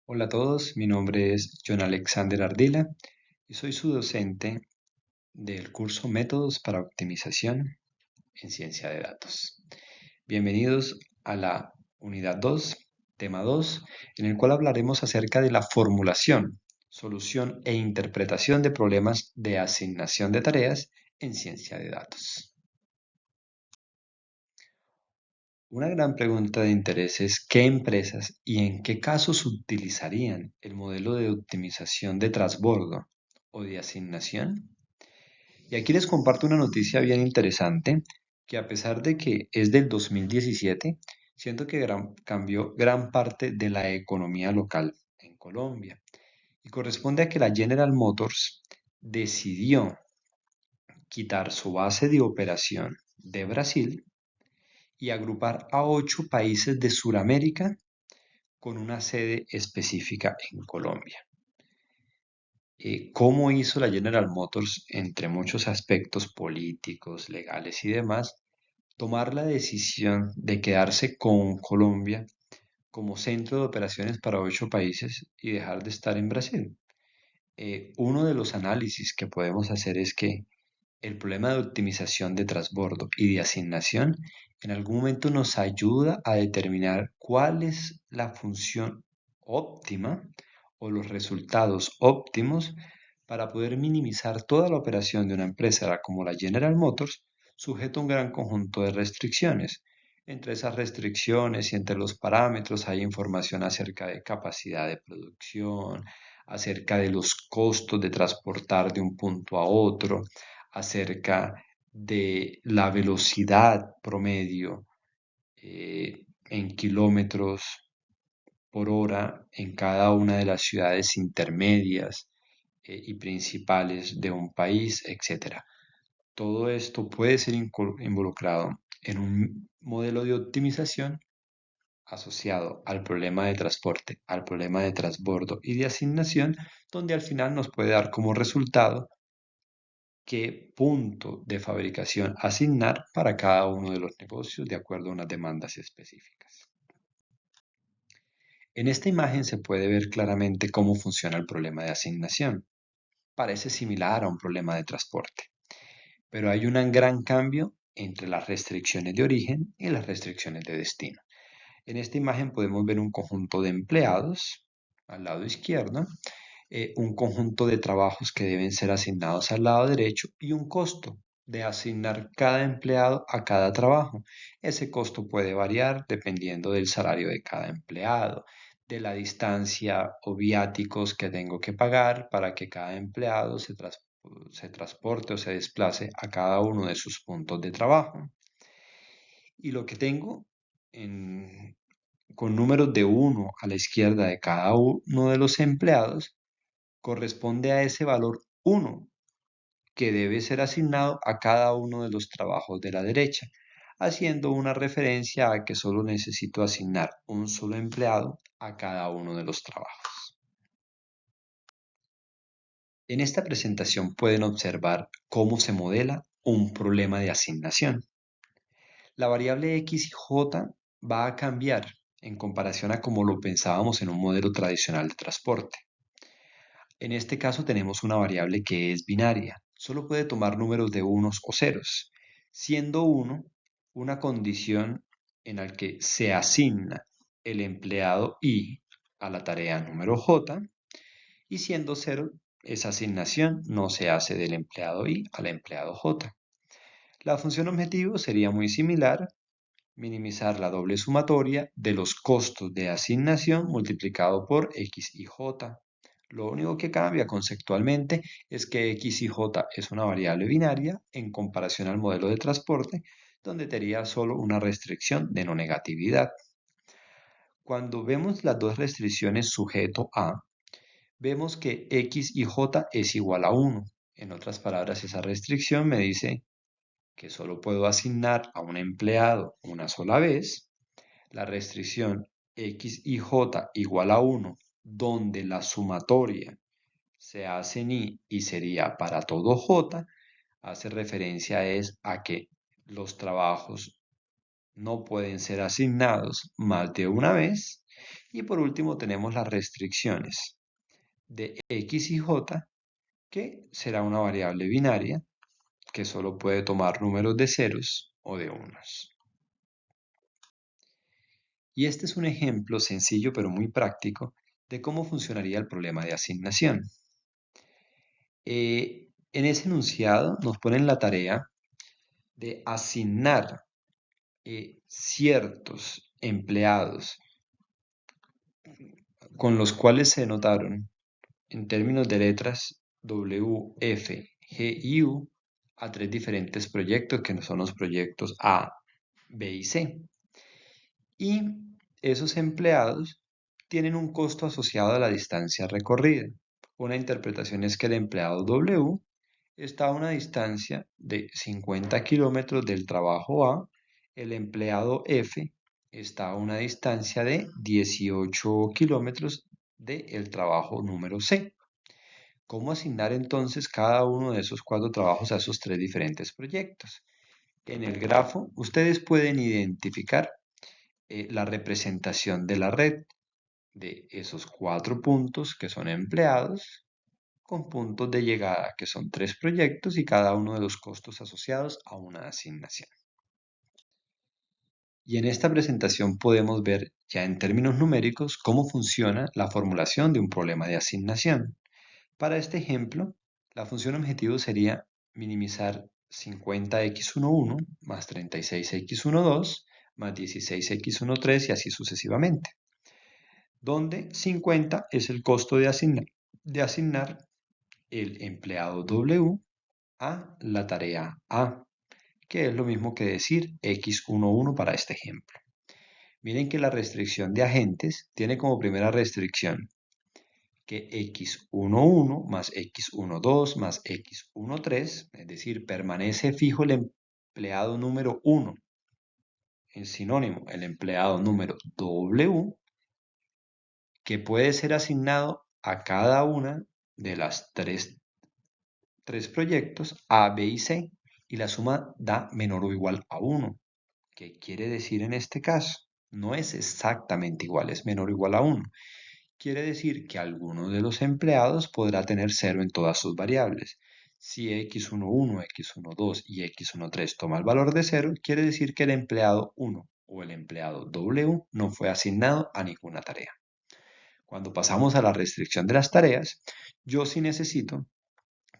Hola a todos, mi nombre es John Alexander Ardila y soy su docente del curso Métodos para Optimización en Ciencia de Datos. Bienvenidos a la unidad 2, tema 2, en el cual hablaremos acerca de la formulación, solución e interpretación de problemas de asignación de tareas en ciencia de datos. Una gran pregunta de interés es qué empresas y en qué casos utilizarían el modelo de optimización de transbordo o de asignación. Y aquí les comparto una noticia bien interesante que a pesar de que es del 2017, siento que cambió gran parte de la economía local en Colombia. Y corresponde a que la General Motors decidió quitar su base de operación de Brasil y agrupar a 8 países de Sudamérica con una sede específica en Colombia. ¿Cómo hizo la General Motors, entre muchos aspectos políticos, legales y demás, tomar la decisión de quedarse con Colombia como centro de operaciones para 8 países y dejar de estar en Brasil? Uno de los análisis que podemos hacer es que el problema de optimización de transbordo y de asignación en algún momento nos ayuda a determinar cuál es la función óptima o los resultados óptimos para poder minimizar toda la operación de una empresa como la General Motors, sujeto a un gran conjunto de restricciones. Entre esas restricciones y entre los parámetros hay información acerca de capacidad de producción, acerca de los costos de transportar de un punto a otro, acerca de la velocidad promedio en kilómetros por hora en cada una de las ciudades intermedias y principales de un país, etcétera. Todo esto puede ser involucrado en un modelo de optimización asociado al problema de transporte, al problema de transbordo y de asignación, donde al final nos puede dar como resultado qué punto de fabricación asignar para cada uno de los negocios de acuerdo a unas demandas específicas. En esta imagen se puede ver claramente cómo funciona el problema de asignación. Parece similar a un problema de transporte, pero hay un gran cambio entre las restricciones de origen y las restricciones de destino. En esta imagen podemos ver un conjunto de empleados al lado izquierdo, un conjunto de trabajos que deben ser asignados al lado derecho y un costo de asignar cada empleado a cada trabajo. Ese costo puede variar dependiendo del salario de cada empleado, de la distancia o viáticos que tengo que pagar para que cada empleado se transporte o se desplace a cada uno de sus puntos de trabajo. Y lo que tengo con números de 1 a la izquierda de cada uno de los empleados corresponde a ese valor 1 que debe ser asignado a cada uno de los trabajos de la derecha, haciendo una referencia a que solo necesito asignar un solo empleado a cada uno de los trabajos. En esta presentación pueden observar cómo se modela un problema de asignación. La variable x y j va a cambiar en comparación a como lo pensábamos en un modelo tradicional de transporte. En este caso tenemos una variable que es binaria, solo puede tomar números de unos o ceros, siendo 1 una condición en la que se asigna el empleado I a la tarea número J y siendo 0 esa asignación no se hace del empleado I al empleado J. La función objetivo sería muy similar, minimizar la doble sumatoria de los costos de asignación multiplicado por x y j. Lo único que cambia conceptualmente es que x y j es una variable binaria en comparación al modelo de transporte, donde tenía solo una restricción de no negatividad. Cuando vemos las dos restricciones sujeto a, vemos que x y j es igual a 1. En otras palabras, esa restricción me dice que solo puedo asignar a un empleado una sola vez. La restricción x y j igual a 1, donde la sumatoria se hace en i y sería para todo j, hace referencia a que los trabajos no pueden ser asignados más de una vez Y por último tenemos las restricciones de x y j, que será una variable binaria que solo puede tomar números de ceros o de unos. Y este es un ejemplo sencillo pero muy práctico de cómo funcionaría el problema de asignación. En ese enunciado nos ponen la tarea de asignar ciertos empleados con los cuales se notaron en términos de letras W, F, G y U a tres diferentes proyectos que son los proyectos A, B y C. Y esos empleados tienen un costo asociado a la distancia recorrida. Una interpretación es que el empleado W está a una distancia de 50 kilómetros del trabajo A, el empleado F está a una distancia de 18 kilómetros del trabajo número C. ¿Cómo asignar entonces cada uno de esos cuatro trabajos a esos tres diferentes proyectos? En el grafo ustedes pueden identificar la representación de la red de esos cuatro puntos que son empleados con puntos de llegada que son tres proyectos y cada uno de los costos asociados a una asignación. Y en esta presentación podemos ver ya en términos numéricos cómo funciona la formulación de un problema de asignación. Para este ejemplo, la función objetivo sería minimizar 50x11 más 36x12 más 16x13 y así sucesivamente, donde 50 es el costo de asignar el empleado W a la tarea A, que es lo mismo que decir x11 para este ejemplo. Miren que la restricción de agentes tiene como primera restricción que x11 más x12 más x13, es decir, permanece fijo el empleado número 1, en sinónimo el empleado número W, que puede ser asignado a cada una de las tres proyectos A, B y C, y la suma da menor o igual a 1. ¿Qué quiere decir en este caso? No es exactamente igual, es menor o igual a 1. Quiere decir que alguno de los empleados podrá tener 0 en todas sus variables. Si x11, x12 y x13 toma el valor de 0, quiere decir que el empleado 1 o el empleado W no fue asignado a ninguna tarea. Cuando pasamos a la restricción de las tareas, yo sí necesito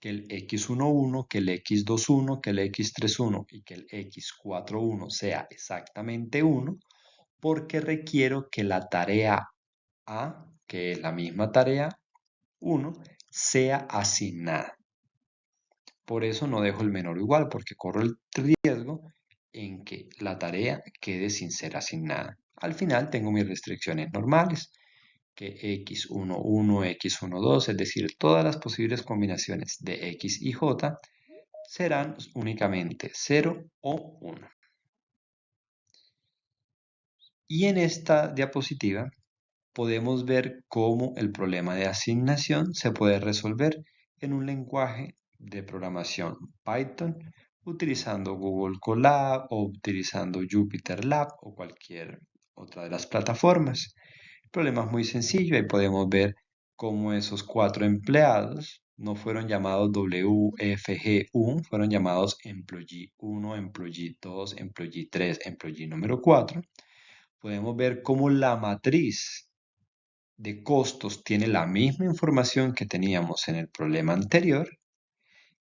que el x11, que el x21, que el x31 y que el x41 sea exactamente 1, porque requiero que la tarea A, que es la misma tarea 1, sea asignada. Por eso no dejo el menor o igual, porque corro el riesgo en que la tarea quede sin ser asignada. Al final tengo mis restricciones normales, que x11, x12, es decir, todas las posibles combinaciones de x y j serán únicamente 0 o 1. Y en esta diapositiva podemos ver cómo el problema de asignación se puede resolver en un lenguaje de programación Python utilizando Google Colab o utilizando Jupyter Lab o cualquier otra de las plataformas. El problema es muy sencillo, ahí podemos ver cómo esos cuatro empleados no fueron llamados W, F, G, U, fueron llamados employee 1, employee 2, employee 3, employee número 4. Podemos ver cómo la matriz de costos tiene la misma información que teníamos en el problema anterior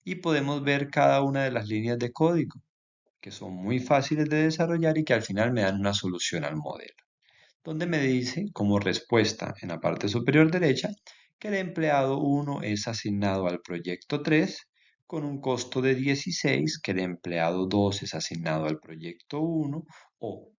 y podemos ver cada una de las líneas de código que son muy fáciles de desarrollar y que al final me dan una solución al modelo, donde me dice como respuesta en la parte superior derecha que el empleado 1 es asignado al proyecto 3 con un costo de 16, que el empleado 2 es asignado al proyecto 1 o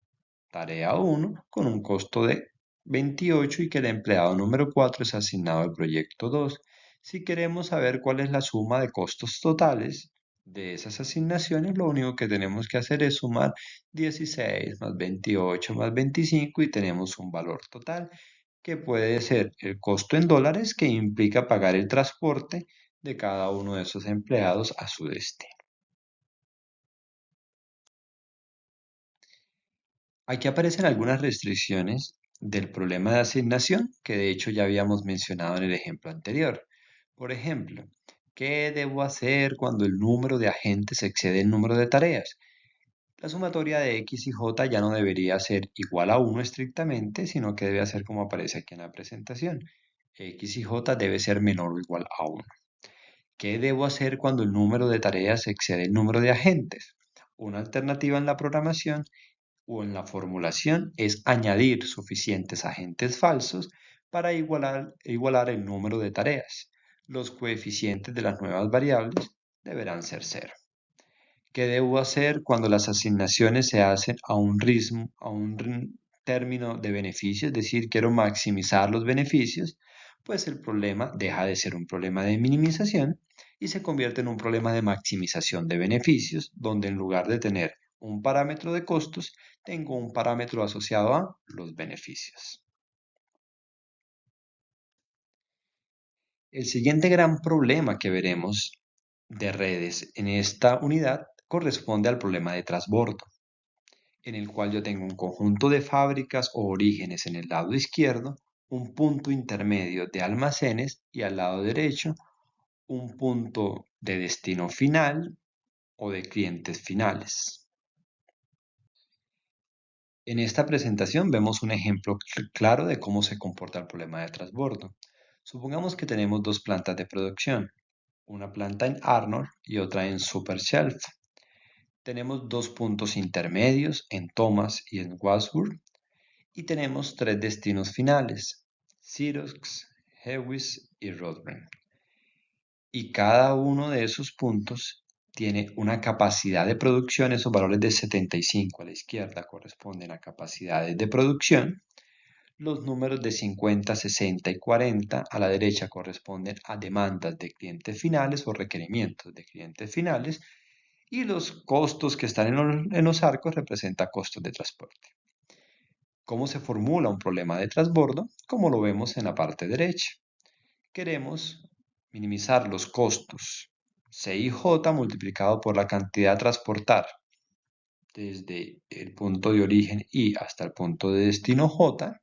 tarea 1 con un costo de 28 y que el empleado número 4 es asignado al proyecto 2. Si queremos saber cuál es la suma de costos totales de esas asignaciones, lo único que tenemos que hacer es sumar 16 más 28 más 25 y tenemos un valor total que puede ser el costo en dólares que implica pagar el transporte de cada uno de esos empleados a su destino. Aquí aparecen algunas restricciones del problema de asignación que de hecho ya habíamos mencionado en el ejemplo anterior. Por ejemplo, ¿qué debo hacer cuando el número de agentes excede el número de tareas? La sumatoria de x y j ya no debería ser igual a 1 estrictamente, sino que debe ser como aparece aquí en la presentación. X y j debe ser menor o igual a 1. ¿Qué debo hacer cuando el número de tareas excede el número de agentes? Una alternativa en la programación o en la formulación es añadir suficientes agentes falsos para igualar el número de tareas. Los coeficientes de las nuevas variables deberán ser cero. ¿Qué debo hacer cuando las asignaciones se hacen a un ritmo, término de beneficio? Es decir, quiero maximizar los beneficios, pues el problema deja de ser un problema de minimización y se convierte en un problema de maximización de beneficios, donde en lugar de tener un parámetro de costos, tengo un parámetro asociado a los beneficios. El siguiente gran problema que veremos de redes en esta unidad corresponde al problema de transbordo, en el cual yo tengo un conjunto de fábricas o orígenes en el lado izquierdo, un punto intermedio de almacenes y al lado derecho un punto de destino final o de clientes finales. En esta presentación vemos un ejemplo claro de cómo se comporta el problema de transbordo. Supongamos que tenemos dos plantas de producción, una planta en Arnold y otra en Super Shelf. Tenemos dos puntos intermedios en Thomas y en Wadsworth y tenemos tres destinos finales, Xerox, Hewitt y Rodman. Y cada uno de esos puntos tiene una capacidad de producción. Esos valores de 75 a la izquierda corresponden a capacidades de producción. Los números de 50, 60 y 40 a la derecha corresponden a demandas de clientes finales o requerimientos de clientes finales. Y los costos que están en los arcos representan costos de transporte. ¿Cómo se formula un problema de transbordo? Como lo vemos en la parte derecha. Queremos minimizar los costos C y J multiplicado por la cantidad a transportar desde el punto de origen I hasta el punto de destino J,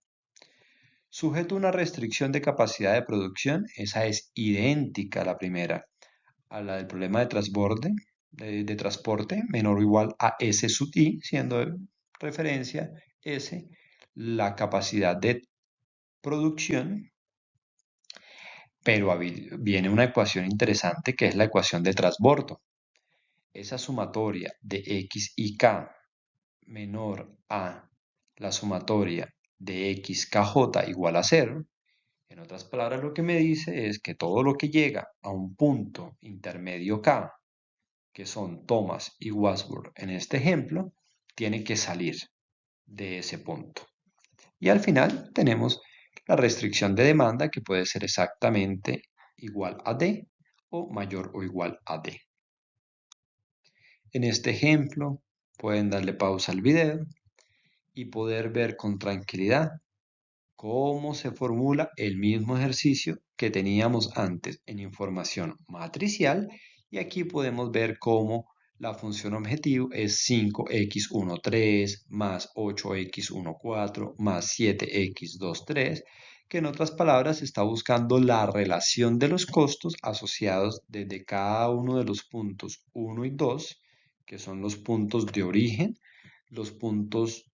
sujeto a una restricción de capacidad de producción. Esa es idéntica a la primera, a la del problema de transborde, de transporte, menor o igual a S sub I, siendo de referencia S la capacidad de producción. Pero viene una ecuación interesante que es la ecuación de transbordo. Esa sumatoria de x y k menor a la sumatoria de xkj igual a 0. En otras palabras, lo que me dice es que todo lo que llega a un punto intermedio k, que son Thomas y Wadsworth en este ejemplo, tiene que salir de ese punto. Y al final tenemos la restricción de demanda, que puede ser exactamente igual a D o mayor o igual a D. En este ejemplo pueden darle pausa al video y poder ver con tranquilidad cómo se formula el mismo ejercicio que teníamos antes en información matricial, y aquí podemos ver cómo la función objetivo es 5x13 más 8x14 más 7x23, que en otras palabras está buscando la relación de los costos asociados desde cada uno de los puntos 1 y 2, que son los puntos de origen, los puntos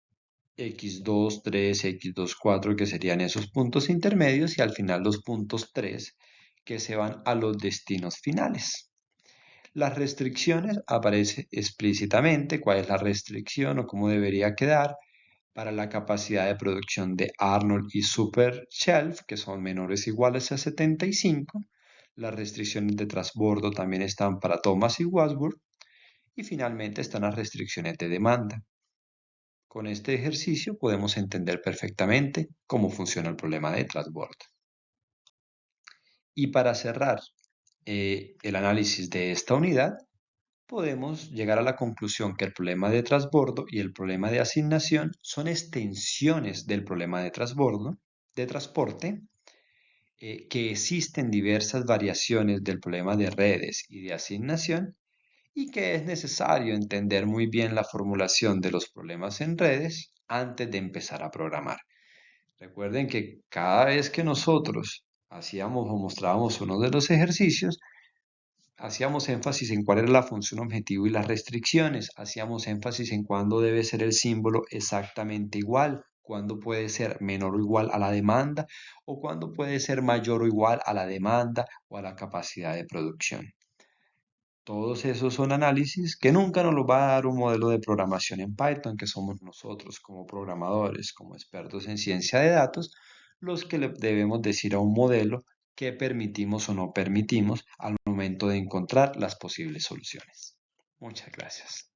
x2, 3, x2, 4, que serían esos puntos intermedios, y al final los puntos 3, que se van a los destinos finales. Las restricciones aparecen explícitamente cuál es la restricción o cómo debería quedar para la capacidad de producción de Arnold y Super Shelf, que son menores o iguales a 75. Las restricciones de transbordo también están para Thomas y Wadsworth. Y finalmente están las restricciones de demanda. Con este ejercicio podemos entender perfectamente cómo funciona el problema de transbordo. Y para cerrar el análisis de esta unidad, podemos llegar a la conclusión que el problema de transbordo y el problema de asignación son extensiones del problema de transbordo, de transporte, que existen diversas variaciones del problema de redes y de asignación, y que es necesario entender muy bien la formulación de los problemas en redes antes de empezar a programar. Recuerden que cada vez que nosotros hacíamos o mostrábamos uno de los ejercicios, hacíamos énfasis en cuál era la función objetivo y las restricciones, hacíamos énfasis en cuándo debe ser el símbolo exactamente igual, cuándo puede ser menor o igual a la demanda o cuándo puede ser mayor o igual a la demanda o a la capacidad de producción. Todos esos son análisis que nunca nos los va a dar un modelo de programación en Python, que somos nosotros como programadores, como expertos en ciencia de datos, los que le debemos decir a un modelo qué permitimos o no permitimos al momento de encontrar las posibles soluciones. Muchas gracias.